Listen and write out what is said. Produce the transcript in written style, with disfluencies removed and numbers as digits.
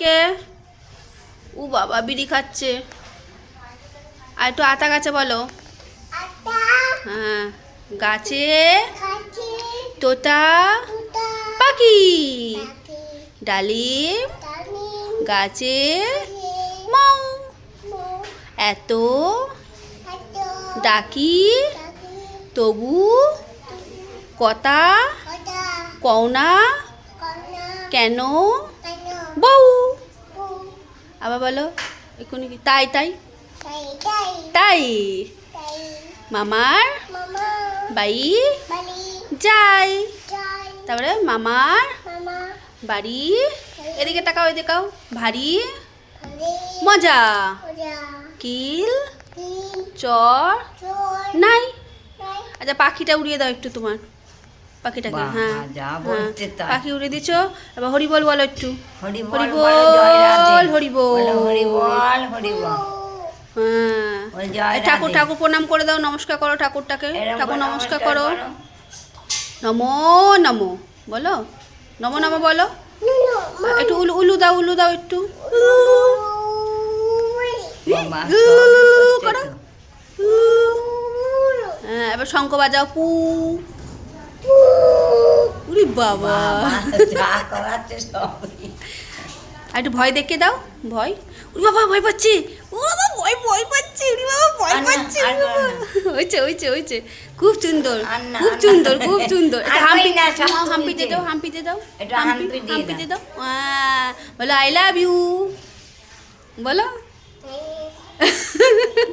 কে ও বাবা বিড়ি খাচ্ছে। আর একটু আতা গাছে বলো। হ্যাঁ, গাছে তোতা পাখি, ডালিম গাছে মৌ, এত ডাকি তবু কথা কও না কেন বউ। আবার বলো এক্ষুনি কি তাই তাই তাই মামার বাড়ি যাই। তারপরে মামার বাড়ি এদিকে তাকাও এদিকে ভারী মজা কিল চর নাই। আচ্ছা পাখিটা উড়িয়ে দাও একটু তোমার পাখিটাকে। হ্যাঁ পাখি উড়িয়ে দিচ্ছ। এবার হরিবল বলো একটু। হরিবল হরিবল। হ্যাঁ ঠাকুর ঠাকুর প্রণাম করে দাও, নমস্কার করো ঠাকুরটাকে। ঠাকুর নমস্কার করো। নমো নমো বলো, নমো নমো বলো। একটু উলু দাও, উলু দাও একটু করো। হ্যাঁ এবার শঙ্খ বাজাও পু। উরি বাবা একটু ভয় দেখে দাও। ভয় উরি বাবা ভয় পাচ্ছি, ও বাবা ভয় ভয় পাচ্ছি, উরি বাবা ভয় পাচ্ছি। হয়েছে হয়েছে হয়েছে, খুব সুন্দর খুব সুন্দর খুব সুন্দর। হাম্পিতে দাও, হাম্পিতে দাও, হাম্পিতে দাও। বলো আই লাভ ইউ বলো।